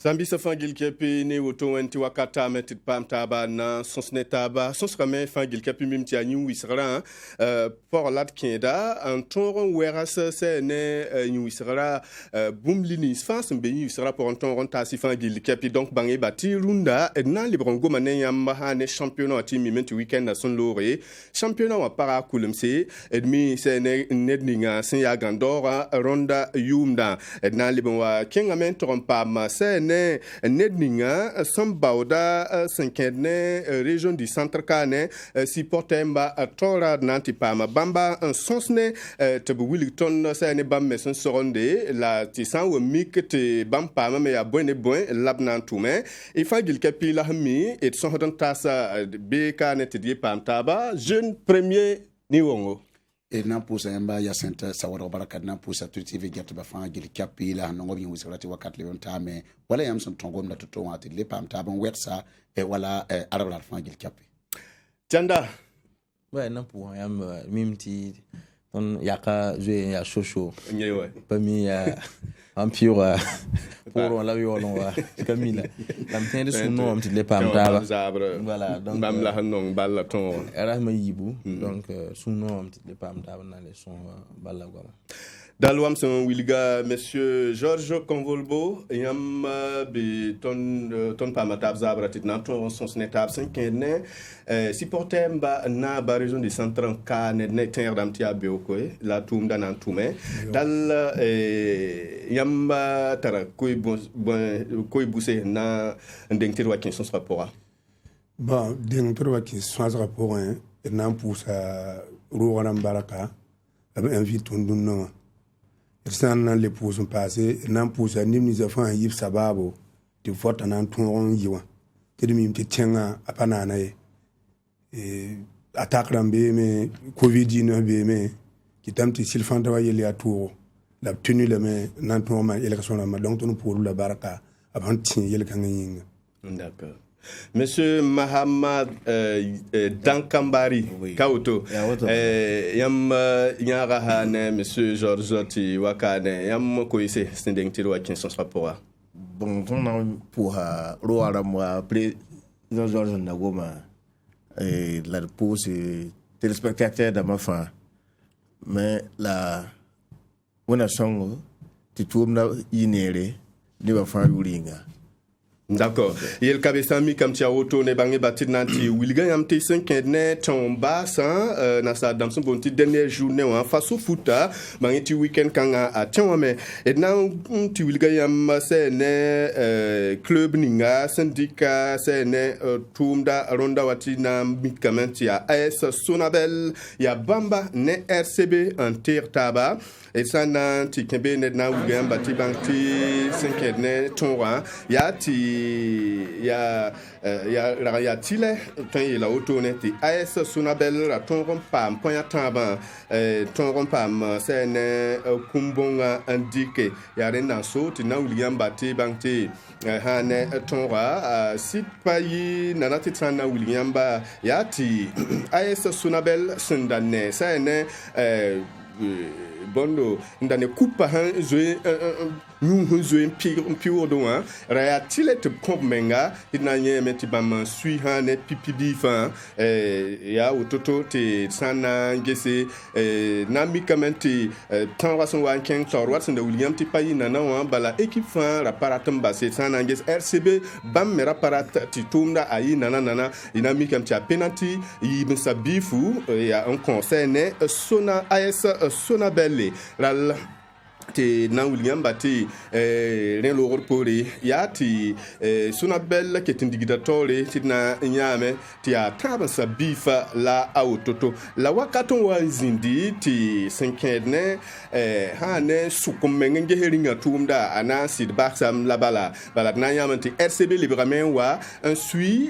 Zambi Safangil Kepi ne woto wenti wakata metit pam taba na sonsne taba sonskame fangil kepi mimti anyu wisra por lat kenda en toron weras se ne nyu wisra boom linis fas mbe nyu wisra pour en toron tasi fangil kepi donc bangi bati runda na librongo manen yamba hane championnat ti mimenti weekend na son lore championnat wa para kulumse edmi se ne nedninga sin ya gandora ronda yumda na libonwa kengamen toron pam se ne nedninga sambauda sankene région du centre kane si portemba tora nanti pama bamba sonsne te Wellington sa ne bamme son soronde la ti san wo mik te bam pama me ya bonne bon labnan tume e fagil kapila mi et son hodan tasa be kane te die pam taba jeune premier ni wongo e na pusa yamba ya senta sawara baraka na pusa tu tv get ba fa gil kapila no ngobi wisrati wakat le tame wala yam son tongo mda to wati le pam tabon wetsa e wala arabla fa gil kapi tanda ouais na pour yam mimti on yaka jouer ya chocho nyewe pas mi en pure pour la violon wa Camilla la mtende suno am le pam taba voilà donc bam la non balla ton era ma yibu donc suno am le pam taba na les son balla goma Dalwam son wilga monsieur Georges Convolbo yam bi ton pamatab zabra tit na ton son snetab 5 si portemba na ba région du centre ka ne ter dam tia beoko la tum dan antume dal yam tara koy bousé na ndengtir wa kin son rapport bon ndengtir wa kin son rapport na pousa ro baraka invite ndunno san nan le pouson passé nan pousa nim ni zafan yib sababu ti fota nan ton yiwa ti mi ti tenga apana na attaqueran be me covid-19 be me ki tamti silfan tawa yeli aturo la tenu le me nan ton ma élection ma donc ton pour la baraka avant ti yeli kan yinga. D'accord. Monsieur Mahamad Dankambari Kauto yam nyara hane monsieur Georges Zoti wakane yam ko ise stending tiro wa kin son rapport bon on pour roara moi président Georges Nagoma et la pose téléspectateur de ma fin mais la on songo ti tourna inere ni wa fa uringa. D'accord. Et le cabesami comme tia auto ne bangi batit nanti wilga yam te 5 ne tomba sa na sa dans son bon ti dernière journée en face au foot bangi ti weekend kanga a tiens mais et na ti wilga yam se ne club ninga syndicat se ne tumda ronda wati na mikamenti ya AS Sonabel ya Bamba ne RCB en tir taba et ça na ti kembe ne na wilga yam bati bangi 5 ne tonra ya ti ya tile ton la autoneti AS Sonabel la ton pam point tamba ton pam c'est ne kumbonga indiqué ya rena so ti na William Bati banti hane tonra sit payi nanati tsana William ba ya ti AS Sonabel sundane c'est ne bondo ndane coupa han zoe nous zoe pire do hein raya tilete kommenga inanye meti bam sui han pipibi fa ya ototo te sana ngese nami kamenti tanrason wa ken torwat sende William ti payi nana wa bala équipe fa raparatum basse sana ngese RCB bam me raparat ti tumda ayi nana inami kamti a penalty yibin sabifu ya un concerne sona AS Sonabel ral te na William Bati ren logor pori ya ti Sonabel ke tindigidatore ti na nyame ti a taba sa bifa la autoto la wakaton wa zindi ti 5 ne hane sukumenge heringa tumda ana sid baksam la bala na nyame ti RCB libramen wa un sui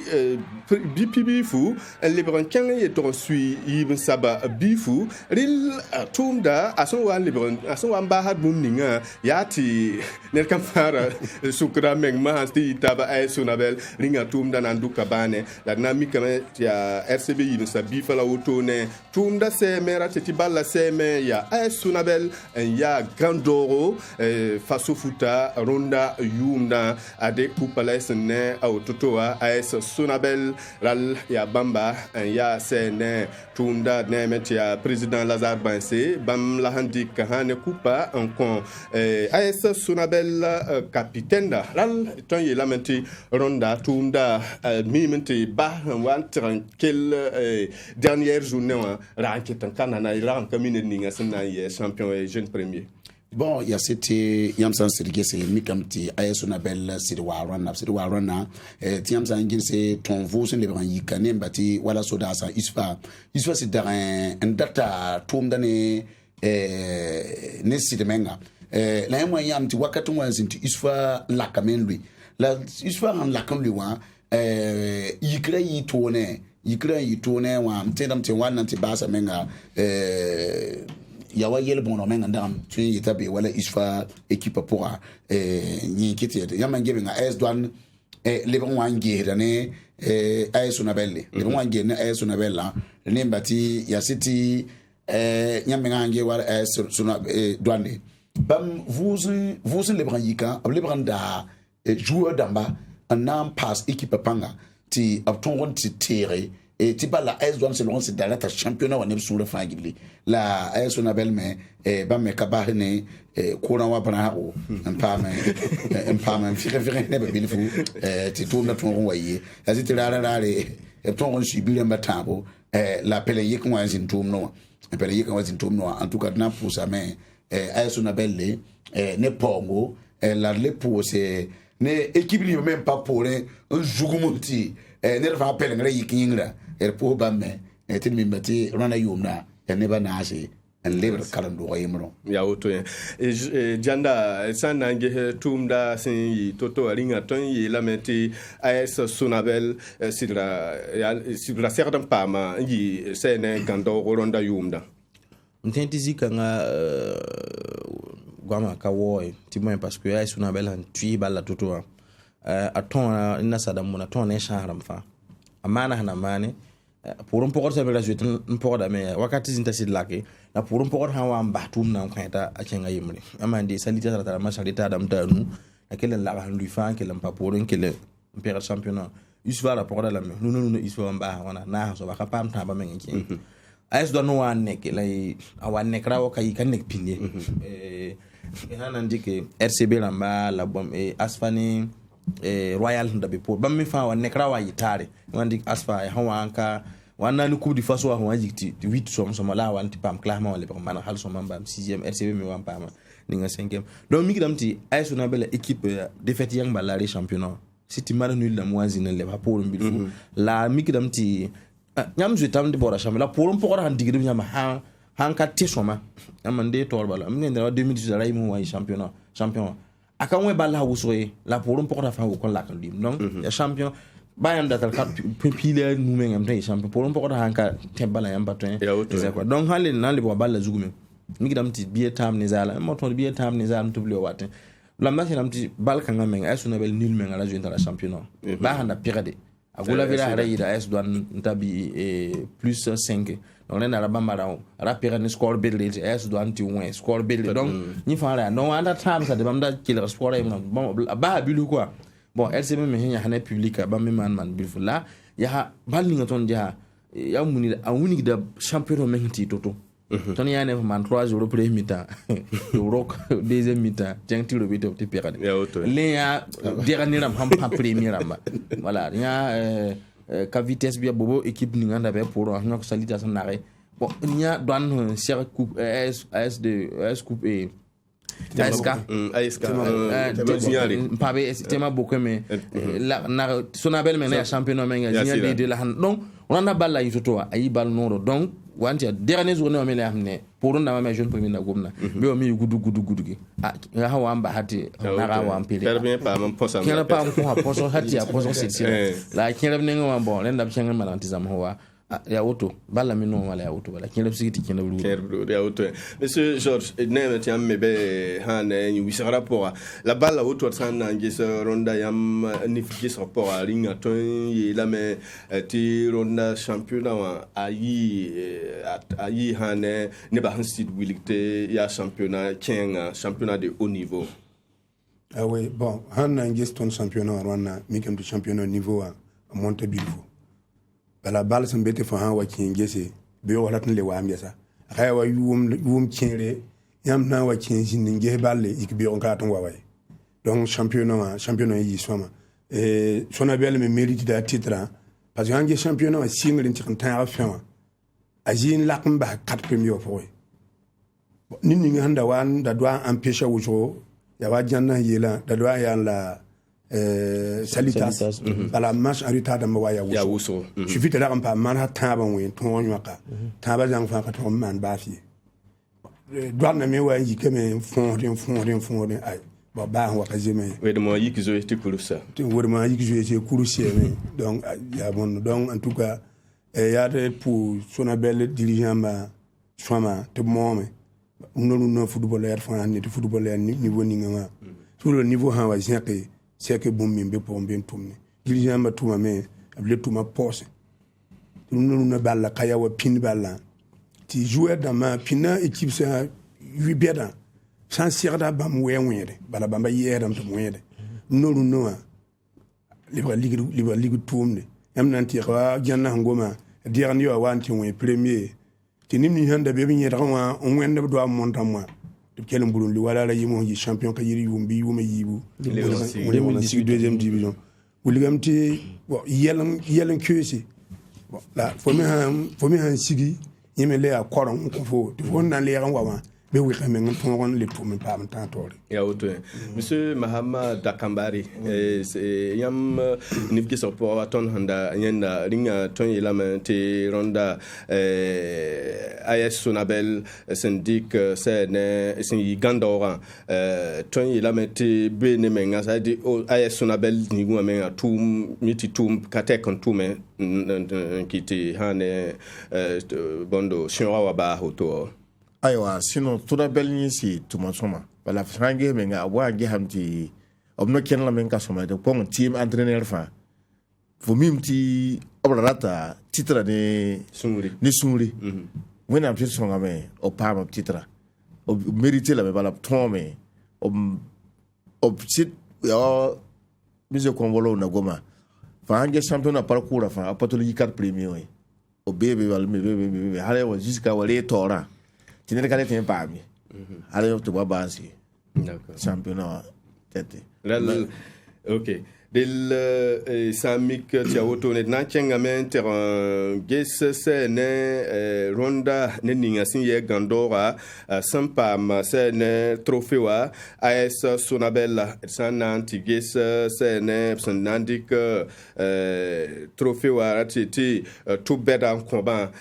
bipibi fu libran kan ye to sui ibn saba bifu ril tumda ason wa libran ason wa ba bum ninga yati ner kan fara sukra meng ma sti taba ay sunabel ringa tumda nan duka bane la dinamika ya RCB yi sa bifa la wotone tumda se mera teti balla se me ya ay sunabel ya Grandoro faso futa ronda yumda ade kupales ne autotoa AS sunabel ral ya bamba ya se ne tumda ne metia président Lazare Bansé bam la handi kahane kupa en kon AS sunabel capitaine da ral ton ye lamenti ronda tumda mimenti ba wan tranquille dernière journée ranketan kanana ran kamine ninga sna ye champion et jeune premier. Bon, il y a c'était Yamsan Sirge c'est Mikamti Ayesonabel Sidwarana Sidwarana Tiamsan Ngin c'est ton vous les bran yikane mbati wala soda sa isfa c'est dans un data tom dane ne sidemenga la moi yamti wakati mwa zinti isfa la kamenlui la isfa en la kamli wa yikra yitone wa mtenda mtewana ntibasa menga yawa yele bono menga ndam tu yitabe wala isfa équipe pour ni kiti yama ngebe nga AS Douane le bon wange dane AS Sonabel le bon wange na AS Sonabel la ne mbati ya city nyame ngange wala AS Douane bam vous le brandika le branda joueur d'amba un an passe équipe panga ti abton ti tere et ti bala AS Douane c'est dans la championnat on est sur le fangibli la AS Sonabel mais ba me kabahne kona wa bana o empame fire ne be bilifu ti to na ton waye aziti rara ton subir un batambo la pele yek mo zin tum no pele yek mo zin tum no en tout cas na pour ça mais AS Sonabel ne pongo la le pour c'est ne équipe ni même pas pour un jugumuti ne va appeler ngre yikingra pour ba me tin mi mati rana yumna ne ba na ase en leber kalando yimro ya auto janda sanange tumda sin toto aringa ton yi lamenti AS Sonabel sidra certain pama yi sene gando ronda yumda ntenti zikanga gwama kawoy timo parce que AS Sonabel han tui balla toto aton ina sadam na ton ne sharam fa amana hana mane pour un pokor sabela jouer un pokor da me wakati zinta sidlake na pour un pokor han wa mbatum na kweta akenga yimre amande salita tara ma salita dam tanu akelen la han lui fa akelen pa pour un kele impérial championnat usva la pokor da me no iswa mba wana na so ba kapam ta ba mengi AS Douane wa nek lay awan nek rawo kay kan nek pilier hanan dike RCB lamba la bom asfani Royal ndabe pour bam mi fa wa nekra wa yitare wandi asfa hawa anka wana ni coupe du faso wa wajikti 8 som la wanti pam clairement wala ko man hal som bam 6e RCB mi wan pam ninga 5e donc mi kidamti AS Sonabel équipe défaite yang balari championnat city mal nul la moisine le ba pour mbifu la mi kidamti nyam je tam de bora championnat pour un pokora han digri nyama han ka tesoma amande torbala mi ndara 2018 ray mu wa champion akan we balla wusoye la pour un pokora fa ko la kan dim donc ya champion bayan da talka pile nu men am tay champion pour un pokora han ka tebala yam batin c'est quoi donc halen nan le bo balla zugume mi gidam ti biye tam ne zala mo ton biye tam ne zala tubli watin la machine am ti bal kan men AS Sonabel nul men ala jouer dans la championnat ba handa pirade agula vira raida AS Douane ntabi plus 5 donc là na bambara rapira ni score build AS Douane ti win score build donc ni fara non anda time ça de bamda killer score bon ba bilu quoi bon LCB me hanya hana public ba me man bifu là ya bal ni ngaton ja ya muni a wuni da championnat men ti toto ton ya ne man 3 jours premier mi-temps euro deuxième mi-temps jengti lo bito ti pekade le ya dernier ram ham premier ram voilà ya ka vitesse bi bobo équipe ni nganda be pour ngok salita sa nare bon nya Douane cher coupe AS coupe et ASK pabe tema beaucoup mais la na Sonabel men ya championnat men ya de la donc on a balla yitoto ayi bal noro donc wanti dernier journée o mele amne pour on ma jeune premier na gomna be o mi gudu gi ya ha wamba hati na ga wa ampele bien pas mon poste kera pa mo ha poso hati a poso c'est la kera ne ngwa bon len da chenga malantizam ho wa ya auto balla mi non wala ya auto wala kin lebsigi kin lebru ya auto monsieur Georges ne tiam mebe hane ni wisi rapport la balle auto san ngis ronda yam ni figis rapport a ringa ton yi la me ti ronda championnat wa ayi hane ne ba hansid wilikte ya championnat championnat de haut niveau. Ah oui, bon, han ngis ton championnat wana mi kam du championnat niveau a monte bilfo. La balle sont bêtes for han wa kin gese be wala tan le wa ambiasa akay wa yum kinre yam na wa kin jin nge balle ikbe on ka tan wa way donc championnat yi soma et sona belle me mérite da titre parce que hange championnat wa singre nti tan ra fin ajin lakm ba 4 premier fo ni ni handa wan da doit empêcher wujo ya wa janna yela da doit ya la Salitas à la marche en retard de Mawaya Wuso. Je suis là par Manhattan, ton Yaka, Tabazan Faton Man Bafi. Douane Mewa, il came in fond, aïe. Baba Wakazeme. Oui, de moi, il y a été cool ça. Tu vois, moi, il y a été cool aussi. Donc, il y a bon, donc, en tout cas, il y a pour son belle dirigeant, Swama, de moi, non footballeur, footballeur, niveau Ningama. Sur le niveau, c'est que bon mimbe pour bien tourner dirigeant ma tout mais le tout ma poste nous na balla kaya wa pin balla ti joueur dans ma pina équipe ça 8 beda sans sirda bam wewede bala bamba yedam to wede non ligue tourne am nanti wa janna ngoma dernier wa wanti we premier ti nimni handa be bi nyeda wa on wende do am montamma quel Burundi wala la yimo yi champion ka yiri yumbi yuma yibu deuxième division wuligamti bon yelan kyesi bon la fomi han sigi yeme a koron ko fo to fon nan le ran wa be wi xamé ngam ton le tout même pas tant tori ya auto monsieur Mahama Dakambari yam nifki so po waton handa nyanda ringa ton yelama te ronda AS Sonabel syndic c'est sin Gandora ton yelama te be ne menga ça dit AS Sonabel ni gwa menga tum miti tum kate kon tume qui te hane bondo shinwa wa ba hoto aywa sinon toda belni si tuma soma wala frange menga wange hamti obno ken la menga soma de pon team entraîneur fa fo mimti obrata titre ne sumuri wena pti songa me o pama titre o mériter la me bala tome o pti yo bize konvolo na goma fa hange championnat parcours fa apatologie 4 premier o bebe wal me hale wa jusqu'à wale tora tu n'es qu'à l'été pas mi. Allez, tu vois base. D'accord. Championnat tête. Ok. Del samik tia woto ne na chenga menter gesse ne ronda ne ninga sinye Gandora sampa ma se ne trophée AS Sonabel sana tigesse se ne sanandik trophée ratiti tout beda combat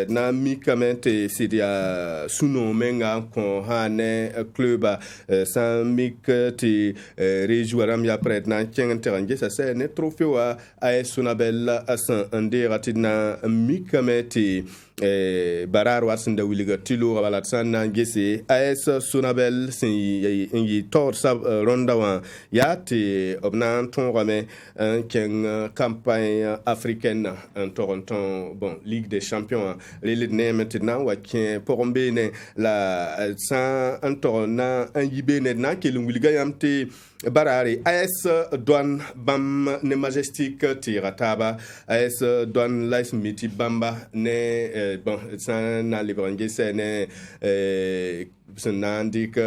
na mikamente sidia suno menga kon hane club samik ti rejoiram ya pret na chenga ça c'est un trophée à AS Sonabel à Saint-André ratina mikameti barar wasinda wiliga tilo wala sana ngese AS Sonabel singi tor sab ronda wa yati obna ton rame ken campagne africaine en Toronto bon Ligue des Champions les ne maintenant wa ken porombe ne la san antorna angibe ne na ke wiliga yamte barari AS Douane bam ne majestic tirataba AS Douane life miti bamba ne bon ça na librange c'est ne sanandik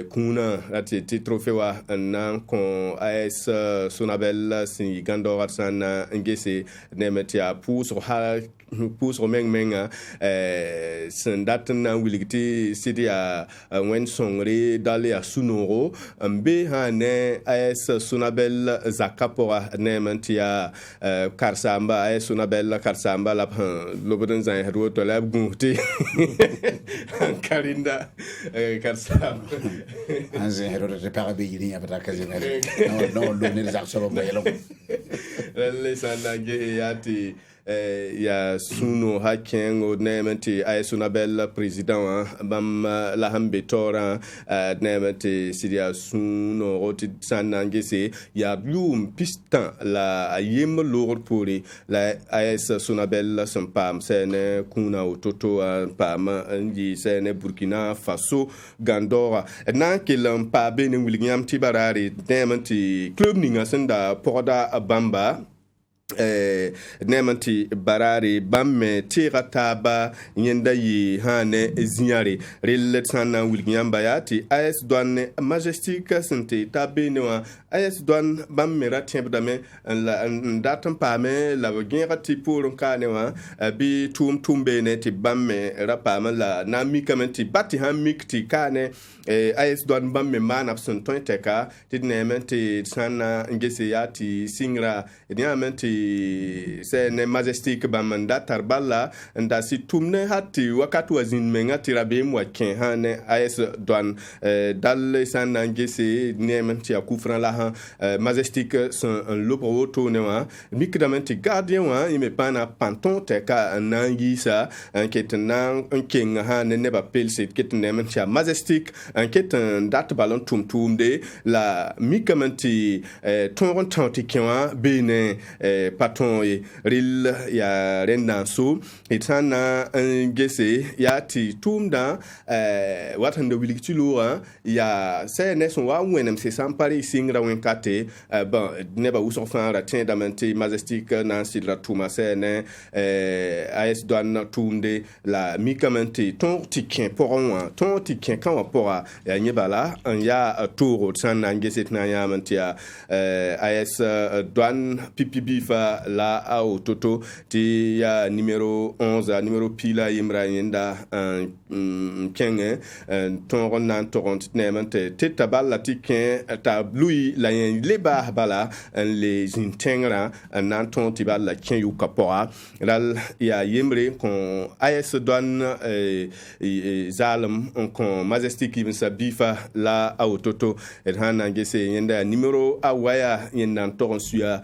kuna ati trophée wa nan kon AS Sonabel si Gandora sana ngese ne metia pour menga sandat na wiligti sidia wen songre dale a sunoro mbe hane AS Sonabel zakapora ne mentia karsamba AS Sonabel karsamba la lobodan zan hero to lab gunti karinda karsamba anze hero de parabe yini abata kazimere non donner les actions bayelo le sanage yati ya suno hakengo nementi Sonabel président bam la hambe tora nementi sidia suno roti sanangese ya blum pistan la yem lord puri la Sonabel sampam sene kuna ototo pam nji sene Burkina Faso Gandora nan kelam pa bene William Tibarari nementi club ninga senda porda bamba nemanti barari bamme tira taba yenda yi hane zinyare relet sana William Bayati AS Douane Majestic sente tabe newa AS Douane bamme ratien dame la ndatan pame la gera tipo kanewa bi tumbe ne ti bamme rapama la nami kamenti bati hamikti kane AS Douane bamme man absent teka ti nementi sana ngese yati singra diamenti c'est Majestic bamanda tarbala nda si tumne hati wakati wazin menga tirabe mwa ken hane AS Douane dal sanangese nementi akufran la Majestic son un lopro tonewa mikdamenti gardien wa ime pana panton teka nangi sa enquête nan king hane neba pelse ket nementi Majestic enquête dat ballon tumtumde la mikamenti ton tanti kenwa bene paton ril ya rendanso etana ngese ya ti tumda watanda wiliktulo ya sene son wa wenem se sampari singra wenkate bon neba usofan ratin damenti Majestic na sidra tuma sene AS Douane tumde la mikamenti ton tikin poron ton tikin kan pora ya nyebala ya touro sana ngese tna ya mantia AS Douane PPB fa la au toto ti ya numéro 11 numéro pila yimra yenda kenge ton ronan toront nemante tetabala tiken tablui la yen leba bala les intengra nan ton tibala ken yu kapora dal ya yimre kon AS Douane zalem kon Majestic ibn sabifa la au toto et hanangese yenda numéro awaya yendan toron suya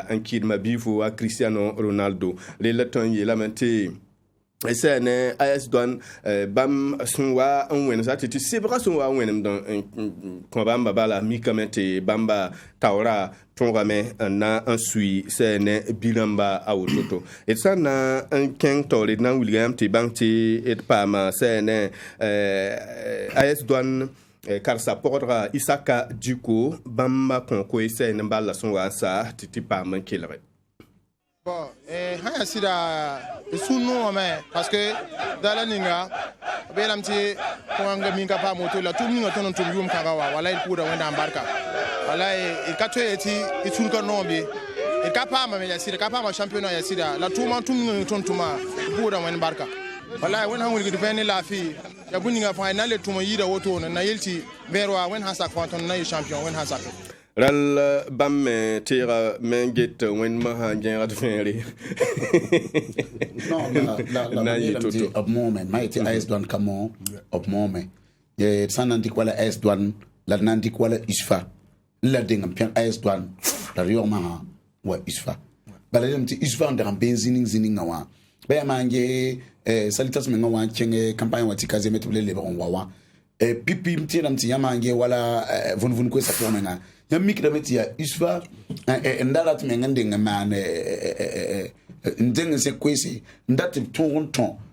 ankid mabifu Cristiano Ronaldo les letons y lamenté SN AS Douane bam sunwa onwen sa titi sebra sunwa onwen dans kombamba bala mikamete bamba taura tongame na ansui SN bilamba autoto et ça na un king tole na William ti banti et pama SN AS Douane car ça portera Isaka Duko bamba konko SN bala sunwa sa titi pama kelre. Bon, haya sida sunu mais parce que dans la ninga be lamti ko nga minga pa moto la tum ninga tonon tum yum kagawa wala il puda wenda embarka wala e kato eti itun ka nombe e kapa ma me yasida kapa ma championnat yasida la tuma tum ninga ton tuma puda wenda embarka wala wona hawul gidu feni la fi ya buninga final tuma yida woto na yelti berwa wen hasak fanton na champion wen hasak ral bamme tira menget wen ma ngera feri la of moment mighty AS Douane kamo of moment ye sanandi kwala AS Douane la nandi kwala isfa la dingam pen AS Douane la rio ma wa isfa balalem ti isfa ndam benzinin zininga wa ba mange salitas menga wa chenge campagne wa tikaze metuble le bon wa pipi mtiram ti yamange wala vun ko sa menga ya mikrameti ya isfa ndarat mengande ngamane ndenge se kwesi ndati ton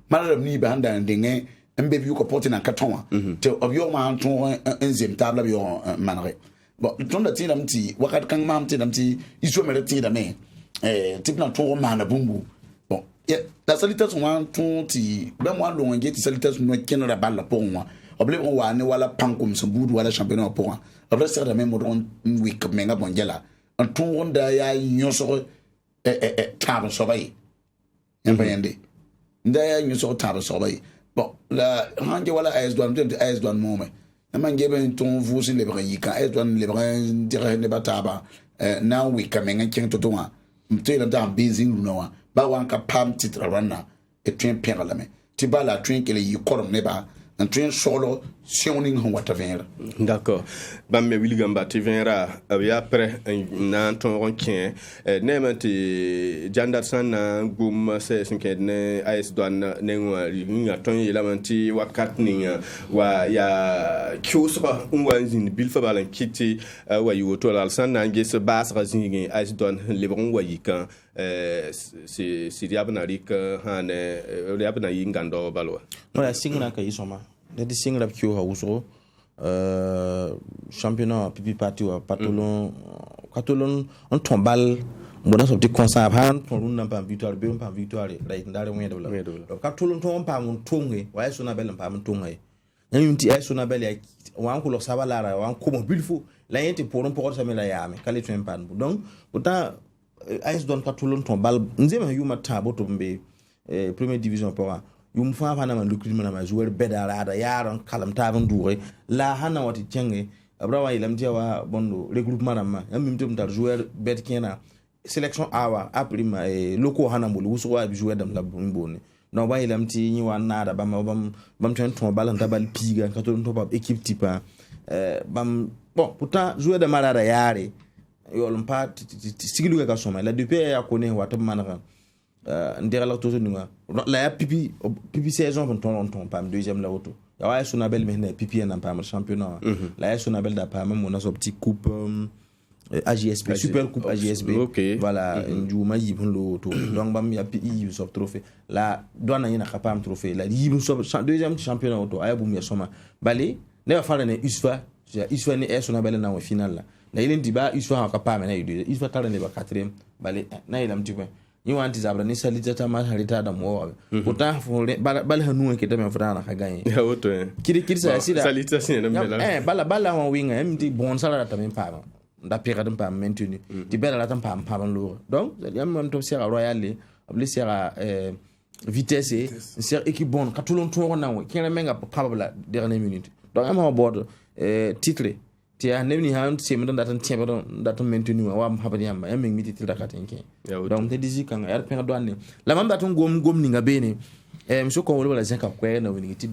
malam ni ba handa ndenge mbe bi ko porte na katonwa te obyo ma ton enzem tabla bi manre bon ton da tiram ti wakat kan mam tiram ti iso mere ti da me tipna ton mana bumbu bon la salitation wa ton ti ba mo lo nge ti salitation no kenra balla pour moi oblé on wa ne wala pankum so budu wala championnat pour moi oblé ser da même on week menga bonjela en ton da ya nyoso tab so bay yande nda ya nyoso tab so bay bon la hange wala AS Douane moment na ngebe ton vusin le brin yika AS Douane le brin dire ne bataba na week menga king to toa mtela da benzin lunawa ba wan ka pam titra rana e train perla me ti ba la train kele yi korom ne ba un train solo sioning hon wata venra. D'accord. Bam me William Bati venra ya après na ton ronquin nementi jandarsan na gum se sinke ne AS Douane ne nga ton yelamanti wakat ni wa ya kyusra unwanzin bil fa balan kiti wa yuto alsan na nge se basra zingi AS Douane lebron wa yikan c'est diabna rik hane diabna yingando balwa. No la singna ka yisoma. De singla kyo ha uso championnat pipi parti wa patolon on tombal mbona so ti concert han ton run pa victoire be pa victoire right ndare mo yedula donc katolon ton pa mun tonge wa yeso na bel pa mun tonge nyum ti yeso na bel ya wan ko lo sabalara wan ko mo bilfo la yente pour sa me la yame kale tuen pan donc pourtant AS Douane katolon tombal nzema yuma tabo to mbe première division pour yum fa na man recruitment na ma joueur bedara da yaron kalam taban dure la hana wati chenge abrawa ilam jewa bondo regroupement na ma yam mimtum dar joueur bet kena sélection awa aprima loko hana mbulu wuso wa joueur dam la bonne no ba ilam ti ni wan nada bam ten ton balan tabal piga ka to top équipe type bam bon pourtant joueur de marada yare yolum pa sigilu ka soma la depuis ya kone wa tab manaka ndera la to ninga la ya pipi saison pour ton pam deuxième la auto ya wa Sonabel mais pipi en pam championnat la ya Sonabel da pam mon a so petit coupe AJSB super coupe AJSB voilà njuma yibun lo to donc bam ya pi so trophée la Douane na kapam trophée la yibun so deuxième championnat auto aya bum ya soma bali ne va faire ne usfa ne Sonabel na au final la il dit ba usfa ka pam na yudu usfa tala ne ba 4e bali na il am petit ni wanti zabra ni salita ta ma harita da mo pourtant bal hanu ke dame frana ka gagner ya auto kiri sa sida salita sin na mela bala on winga mti bon sala ta men pa da pira dum pa maintenu di bela la tam pa lo donc yam man to sera royal abli sera vitesse sera équipe bonne ka tout ton na we kene menga probable dernière minute donc am ha board titre ti a nevni han sem don datan tiempo don datan maintenu wa habani am yam mi titre da katenke donc te disi kan er pen Douane la mam datan gom ni nga bene monsieur ko wala zinka ko na woni ti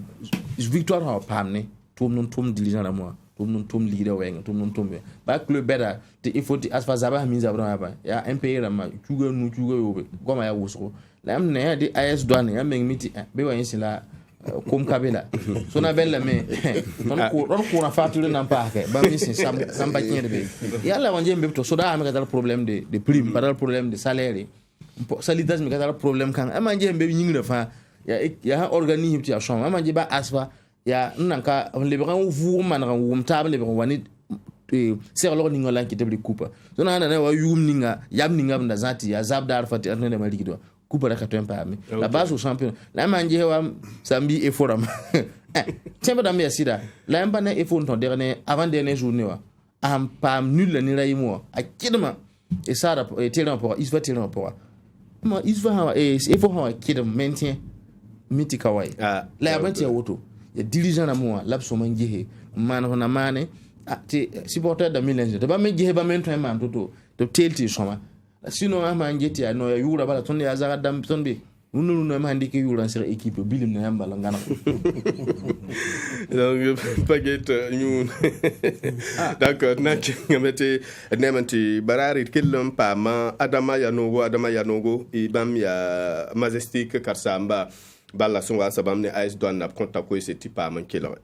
victoire ha pamne tum diligent la moi tum leader wenga tum ba club beda te il faut ti asfa zaba mi zabra ba ya MP rama chuga yobe goma ya wuso la am ne di AS Douane yam mi ti be wa yin la comme kabela Sonabel la mais on ko na fature na pa ke ba mi sin sam ba tiende be yalla wonje mbe to so da am ka problème de prime pas problème de salaire salidas mi ka problème kan am nje mbe nyingra fa ya organiser ti a chambre am nje ba asfa ya nanka le bran vous man ran wum table le bran wani ser lo ni ngola ki table coupe so na na wa yum ninga yam ninga nda zati ya zabdar fati arne de malikido coupe la katem pa mi la base au champion la manje wa sambi e forum tiens da mi asida la mba na e fon ton dernier avant dernier journée wa am pam nul la ni rayimo a kidma e sara e terrain pour il va terrain pour ma il va e faut ha kidma maintien miti kawai la ya banti ya woto ya dirigeant na moi lapso manjehe man na mane ti supporter da milenje de ba menjehe ba mento man toto to telti soma sinon ama njeti ya no ya yura bala ton ya zaga dam ton be nunu ma ndike yura sur équipe bilim na yamba la ngana donc paget ñu d'accord nak ngamete nemanti barari kellam pa ma adama yanogo ibam ya majestic karsamba balla sunga sabam ne AS Douane na konta ko ce type pa man kelo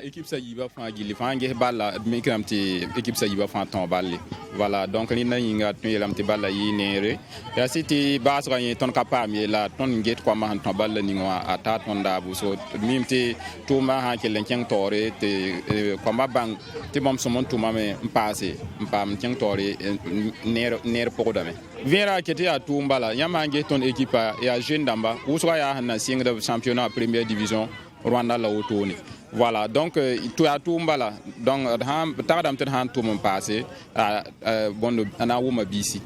équipe sa yiba fa gili fa nge balla mikram ti équipe sa yiba fa ton balle voilà donc ni na yinga tu yelam ti balla yi nere ya siti bas ga ton kapam ye la ton nget ko ma ton balle ni wa ata ton da bu so mimti to ma ha ke len keng tore te ko ma bang ti mom so mon to ma me passé mpam keng tore ner pokoda me vera kete ya tumbala yama nge ton équipe ya jeune damba uswa ya na single championnat première division Rwanda la autoni voilà donc tu as tumbala donc tardam ten han tout mon passé bon ana wuma bisi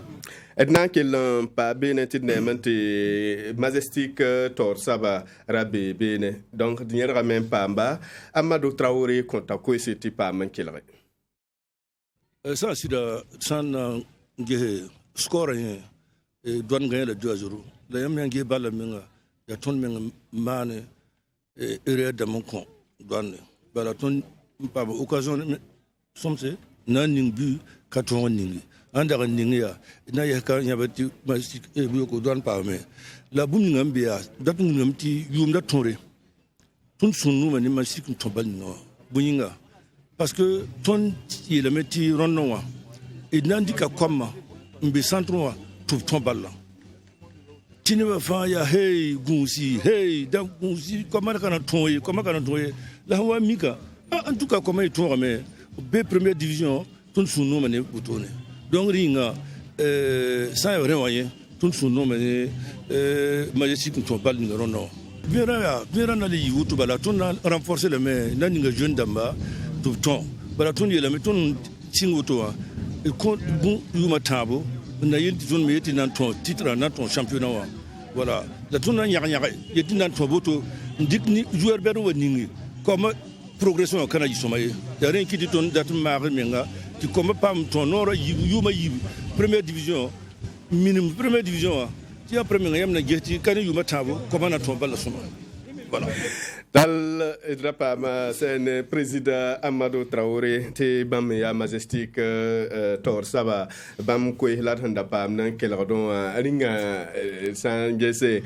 edna kel pa benetit nemante majestic tor saba rabbe bene donc dinera même pamba Amadou Traoré konta ko ce type pa man kelre ça c'est de san nge score yen Douane gagner le 2-0 la yam nge balla minga ya ton minga mane ere da mon kon Douane bala ton pa occasion somse na ning bu ka ton ning anda kan ning ya na ya ka ya bati masik e bu ko don pa me la bum ngam biya da bum ngam ti yum da tonre ton sunu mani masik ton bal no buinga parce que ton il le meti ronno wa et nandika comme mbe centre wa tout ton bal la tini ba fa ya hey gunsi hey da gunsi comment kana toye la wa mika en tout cas comment il tourne mais B première division ton sunu mane butone donc ringa ça vraiment rien ton sunu mane majestic ton bal ni rono bien na li wutu bala ton renforcer le mais nani nga jeune damba tout temps bala ton yela mais ton singoto et kon bon yuma tabo na yenti ton me yeti nan ton titre nan ton championnat wa voilà la ton nya yeti nan ton boto ndik ni joueur bedo waningi comme progression kana yisomaye ya ren kiti ton dat mari menga ti comme pam ton noro yuma yibi première division minimum première division ti après menga yamna jeti kana yuma tabo comme na ton balla suma voilà dal idrapa ma sen président Amadou Traoré te bam ya majestic tor saba bam ko hilat handa pam nan keladon alinga sangese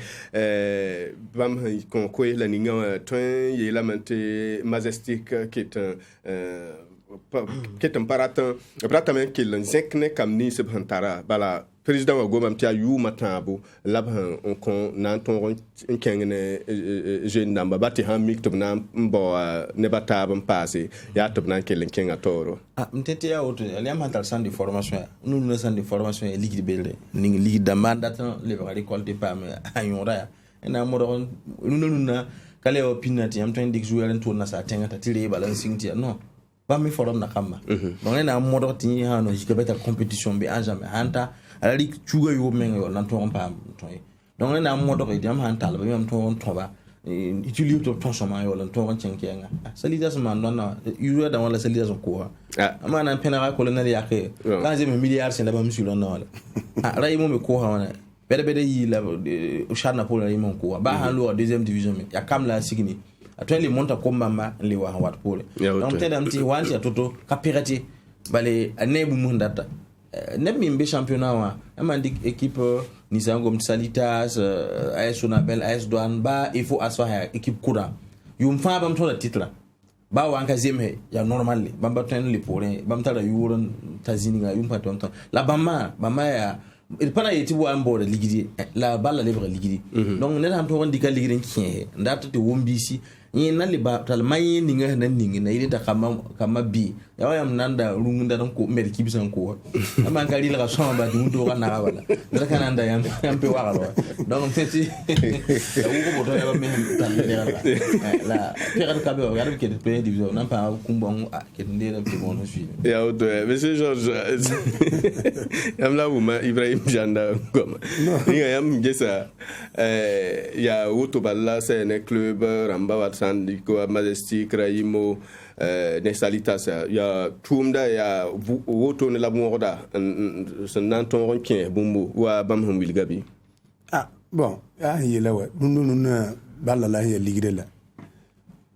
bam kon ko la ninga ton yela mante majestic kit ketan paratan pratamen kilan zekne kamni subhantara bala président wa gomam tia yu matambu labhan on kon nan ton kengene jeune namba bati han mik tobna mbo ne batabam passé ya tobna kelen kenga toro mtete ya auto aliam hantal centre de formation nous le centre de formation est ligue belde ning ligue demande datan le récolter pas mais ayora na modo nuna kale opinati am ton dik jouer en tourna sa tengata tire balancing tia non pas mi forum na kama donc na modo ti ha no jikabeta compétition be en jamais hanta ali chuga yo men yo nan ton pam ton donc na modo ko diam hantal ba yam ton ba utilise ton chemin yo lan ton chenkenga salidas man non na yo da wala salidas ko ha amana penara colonel yake quand j'ai milliards c'est là ba monsieur non wala ray mo me ko ha wana bede yi la charna pour la mon ko ba han lo deuxième division me ya kam la signi atwele monta ko mama le wa wat pole donc tedam ti wanti atoto kapirati bale anebu mundata neb mbe championnat wa amandi équipe Nisangom Salitas AS Sonabel AS Douane ba il faut aswa équipe courant yum fa bam to la titre ba wanka zemhe ya normal bamba ten le pole bam tala yuron tazini nga yum patom ton la bama ya il pana yeti bo ambo de ligidi la balla lebre ligidi donc ne ham to won diga ligidi kien ndata te wombisi ni na le ba tal mayi ninga nan ninga na ile ta kama bi ya wayam nanda rungunda dan ko mer kibisan ko amma ngari la so ba dum do kana wala da kana nda yam pe wala donc teti ya ko boto ya ba me tan la pire ka be regarde que de division nan pa kumbon ke ndera pe bon suivi ya auto monsieur Georges yam la wuma Ibrahim Janda comme ninga yam gesa ya auto balla c'est un club ramba Sandiko Majestic Raimo Nesalitas ya tumda ya woto ne la morda nan ton ronkin bumbu wa bam hum wilgabi bon yela wa nunu balla la ya ligre la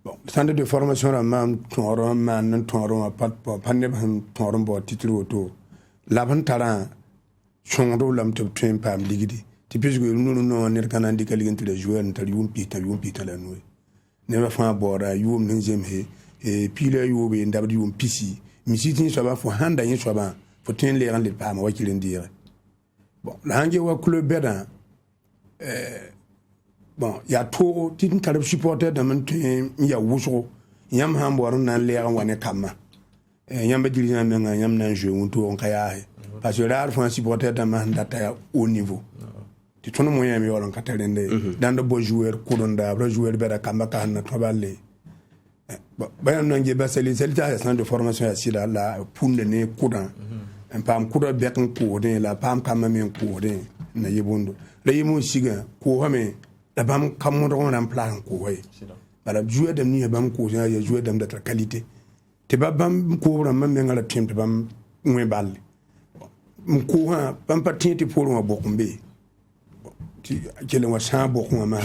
bon centre de formation ramam toron man toron pat panne ban toron bo titre woto la ban taran chongdo lam to train pam ligidi typique nunu no ne kana ndika ligin de joueur ntal yum pita la noy ne ba fa bora yum nin jemhe e pile yobe ndabdi yum pisi misitin so ba fo handa yin so ba fo tin le ran le pa ma wakilin dire bon la hange wa club beda bon ya to tin kalab supporter da man tin ya wuso yam han boru nan le ran wane kama yam ba dirina men yam nan jeu wonto on kaya parce que rare fo supporter da man data ya au niveau ti tono mo yami wolon katalende dans de beaux joueurs coudonda bra joueur bera kamba kana to balle bayan nange basali selita centre de formation asila la punde ne coudan un pam couda bekan coudin la pam kama men coudin na yebondo la yemo siga ko hame la bam kammo do on plan ko way bala joueur dem ni bam ko ya joueur dem de qualité te bam ko ram men ngala tim te bam ngwe balle ko ha bam patin te pour mo bokumbe kelen wa chambo kuma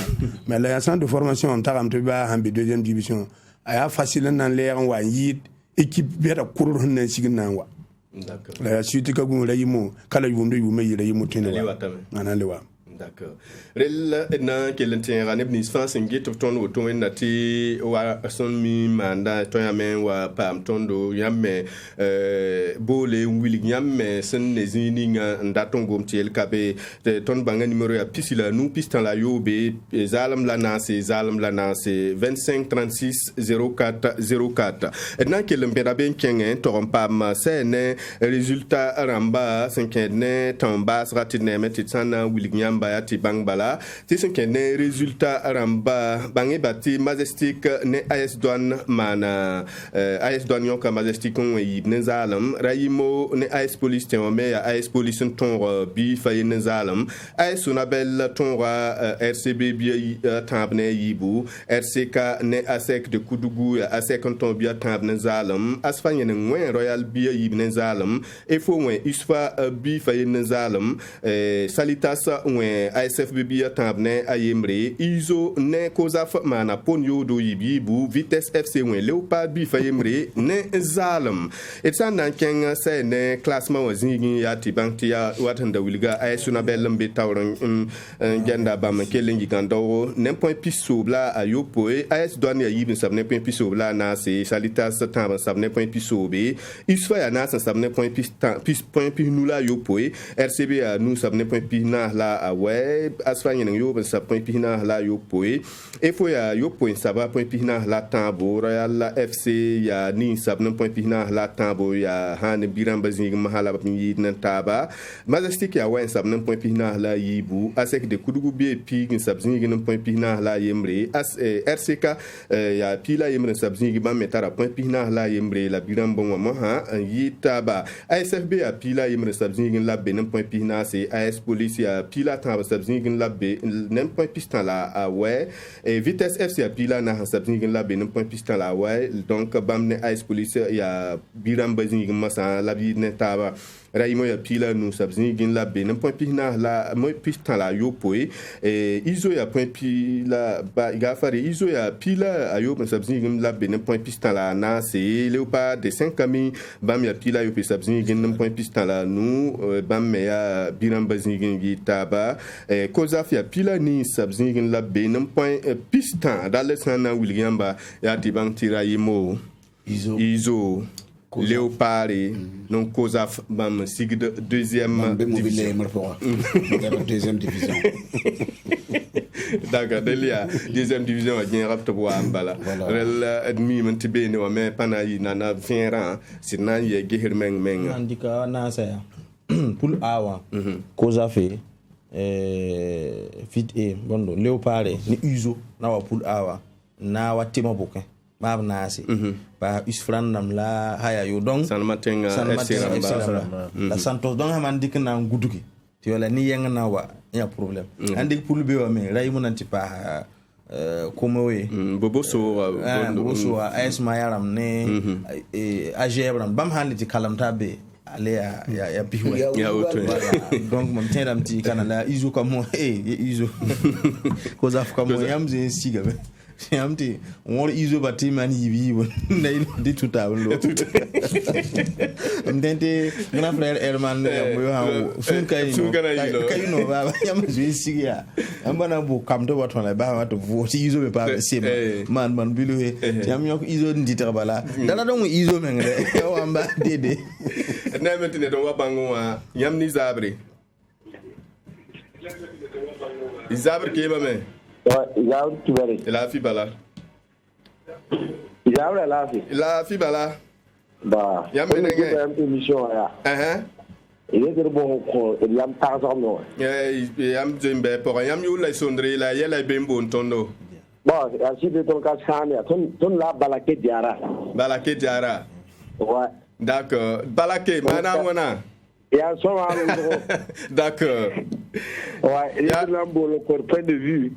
mais la centre de formation on taram te ba hambi deuxième division aya facile nan leer wa yid équipe beta kurur nan sigin nan wa d'accord la suite ka gun la yimo kala yumdo yume yira yimo tinwa ana lewa d'accord rel na kelenten raneb ni france ngit ton woto en nati wa son mi manda to yamen wa pam tondo yamme bole wili yamme sen nezini nga ndatongo mtiel kabe ton banga numéro ya pisila nous pistan la yobe zalam la nase 25 36 04 04 na kelempera ben kengen tompam sene résultat ramba 5 tamba ratine metitsana wili yamba ti bangbala ti sen kene résultat ramba bangi bati majestic ne AS Douane mana AS Douane yoka majestic on ibn zalam rayimo ne AS Police temome ya AS Police ton bi faye ne zalam AS Sonabel ton RCB bi tambne yibu RCK ne ASEC de Koudougou ya ASEC ton bi tambne zalam asfanye ne ngwen Royal bi ibn zalam e fo ngwen isfa bi faye ne zalam Salitas ngwen ASFB ya tambne ayemre izo ne kozaf mana ponyo do yibibu Vitesse FC wen Leopard bi fayemre ne zalam etsan nan ken se ne classement wazingi ya tibanti ya watanda wilga ayesuna belambe tawran genda bam kelengi gandoro ne point piso bla ayopo AS Douane ya yibin sabne point piso bla na se Salitas tamba sabne point piso be isfa ya na sabne point point nula yopo RCB ya nous sabne point pina la awe asfanye nang yo sa point pina la yo poe e fo ya yo point saba point pina la tambo Royal la FC ya ni sab non point pina la tambo ya han biran bazing mahala bi nan taba majestic ya wen sab non point pina la yibu asek de kudugu bi pi ngin sab zing non point pina la yemre as RCK ya pila yemre sab zing ba metara point pina la yemre la biran bon mo ha yitaba ASFB ya pila yemre sab zing la be non point pina c'est AS Police ya pila tamba sab zing la be nem point pistan la ouais et Vitesse FC a pila na sabzing la be nem point pistan la ouais donc bamne AS Police ya biram bazing masa la bi ne taba raimo ya pila nous sabzing la be nem point pina la moi pistan la yo poe et iso ya point pila ba gafari iso ya pila ayo sabzing la be nem point pistan la na c'est Léopard de 5000 bam ya pila yo pe sabzing nem point pistan la nous bam ya biram bazing taba kozaf ya pila ni sabzing la be nem point pistan dans sana Williamba ya tibang tirayimo iso Léopard non kozaf bam sig deuxième division d'accord delia deuxième division a bien rapte bo ambala rel admi man tibene wa me panayi nana finran sinan ye gehir meng andika na sa pour awa kozafe fit e bondo Léopard ni uzo na wa pour awa na wa tema boken bab nasi ba isfran nam la haya yo donc sanmatenga la santos donc man dik na nguduki ti wala ni yang na wa ya problème andik pour be wa me ray mun anti pa como we boboso AS mayaram ne AGBram bam haliti kalamta be ale ya piwa ya auto donc mon tendam ti kanala izo comme izo kozaf comme yamze siga be yamti on izo bati man yibi na di tuta lo ndente grand frère Herman yo ha sun kay no baba yamze siga ambana bu kamto watona ba wato voti izo be pa sema man bilu he yam yok izo ndita bala dala don izo mengre yo amba dede na metine don wa bango wa yam ni zabre ke ba me Zabre tibare la fi bala Zabre la fi bala ba yam ne nge émission ya il est bon ko yam ta so no yam jembe pour yam yu la sondre la yela bembo ntondo bon asi de ton ka chania ton la balake diara ouais d'accord balake madame wana ya so ma d'accord ouais il y a le corps point de vue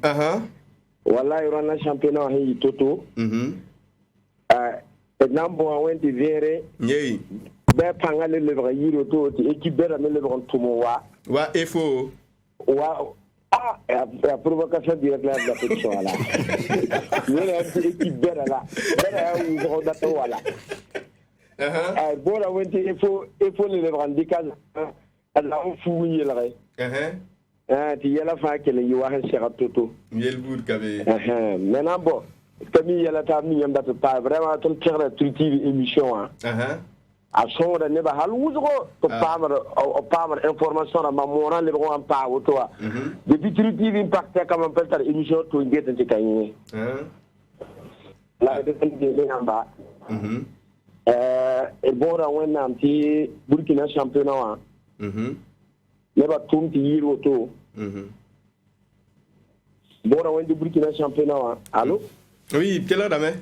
wallahi rona championnat hi toto nambo wenti vere nyei be pangale le vrai yiro to équipe be la le vrai tumo wa efo wa la provocation directe là de la pétition là. Équipe belle là. Belle où on date voilà. Bon là il faut les rendre des cases. Là on fouille là. Tu y a la fin que les yohan sera toto. Miel bout kabé. Maintenant bon, comme il y a la table il y a pas vraiment ton cœur de émission hein. A son da ne ba hal wuzgo to pamar information na mamona le ko am pa woto depuis TV impact comme peut-être émission to ngete ci kay la de de ngamba e bora wonna am ci Burkina championnat wa le ba tum ti yiro to bora wonna Burkina championnat wa allo oui quelle heure dame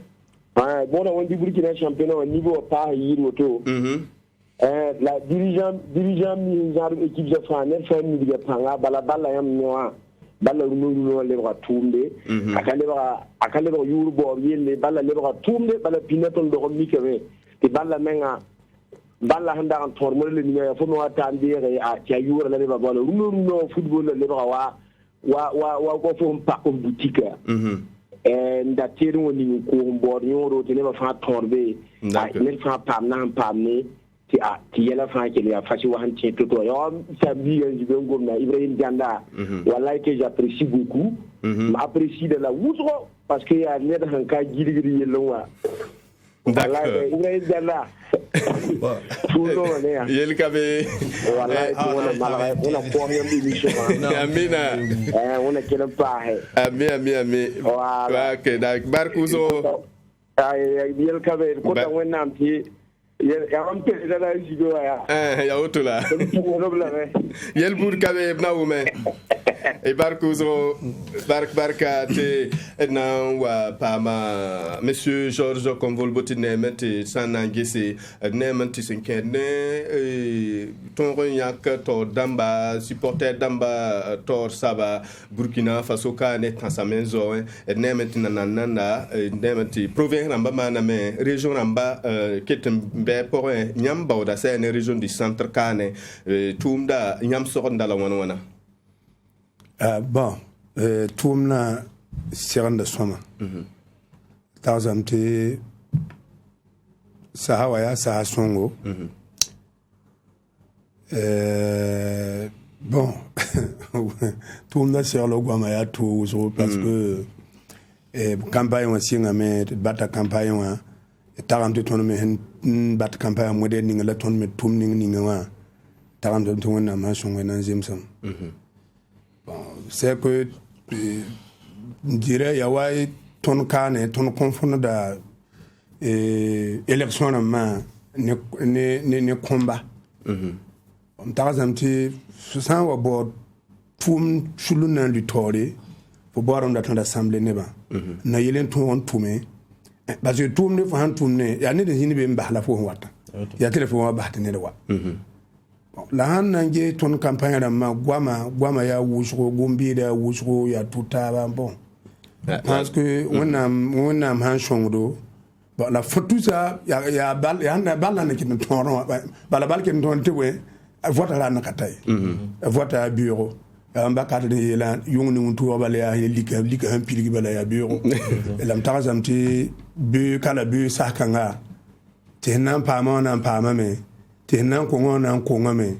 bon on dit Burkina championnat au niveau pas yiro to la dirigeant mi genre équipe de France ne fait mi de panga bala yam noa bala no le bra tumbe akale bra yuru bo yelle bala le bra tumbe bala pinaton do mi kewe ti bala menga bala handa an tormo le ni ya fo no atandire a tia yura le ba bala no football le bra wa ko fo pa ko boutique nda tiri woni ko mbor nyoro te ne ba fa torbe ne fa pamne ti yela fa ke ya fa ci wan ti to yo sa bi ngi be ngom na Ibrahim Dianda wallahi que j'apprécie beaucoup m'apprécie de la woudro parce que ya ne da hanka girigiri yelwa wallahi Ibrahim Dianda yel kabe wallahi on malay on a ko yam émission amina on a kele pahe ami wa ke da barkuzo ay yel kabe ko da wonnam ti ya am te da la jigo ya otula yel bur kabe na wume e barkuzo barka te na wa pama monsieur Georges Convolboti nemete sanangese nemete senkene ton yak to damba supporter damba tor saba Burkina Faso ka ne tansamenzo nemete nanana nemete province namba maname région namba ketembe pour nyamba oda c'est une région du centre kane tumda nyam soronda la wana bon tumna siranda soma tazamte sahawaya sa songo bon tumna sirlo gwamaya to so parce que campagne aussi ngame bata campagne wa taramte ton me bat campagne moderne ni la ton me tumni ni wa taramte ton na ma songo na zemsam bon c'est que je dirais yawa ton kane ton confond da élection na ne combat taramte sans wa bo tum chuluna lutori pour boire on d'attendre assemblée neba na yelen ton tume parce que tout ne fa tourner ya ne de hini be mbahla fo wata ya telefon wa bahte ne wa la han nanje ton campagne da ma gwama ya wusho gombi da wusho ya tutaba bon parce que on a han shongdo bon la photo ça ya bal ya na bal na kin ton bala bal kin ton tewe vote la na katay vote à bureau amba kadde la yongni muntu wabale ya lika han piligi bala ya bureau lam tarazamti bu kala bu sakanga tenan pama me tenan ko ngame